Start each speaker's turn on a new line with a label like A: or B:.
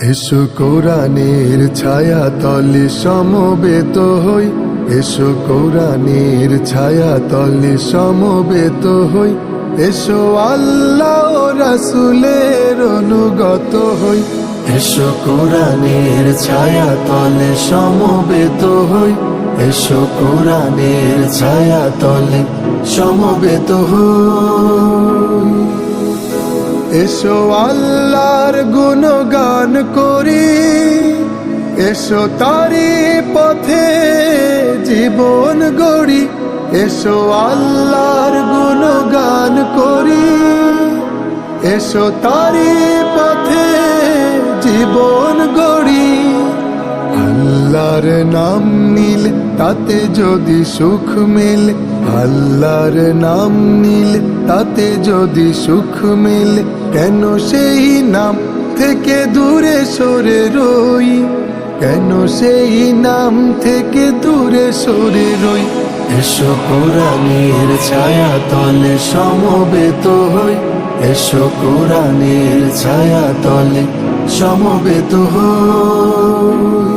A: এসো কোরআনের ছায়া তলে সমবেত হই, এসো কোরআনের ছায়া তলে সমবেত হই, এসো আল্লাহ ও রাসূলের অনুগত হই। এসো কোরআনের ছায়া তলে সমবেত হই, এসো কোরআনের ছায়া তলে সমবেত হই। এসো আল্লাহর গুণগান করি, এসো তারি পথে জীবন গড়ি। এসো আল্লাহর গুণগান করি, এসো তারি পথে জীবন গড়ি। আল্লাহর নাম নীল তাতে যদি সুখ মিল, আল্লাহর নাম নীল তাতে যদি সুখ মিল, কেন সেই নাম থেকে দূরে সরে রই, কেন সেই নাম থেকে দূরে সরে রই। এসো কোরআনের ছায়া তলে সমবেত হই, এসো কোরআনের ছায়া তলে সমবেত হই।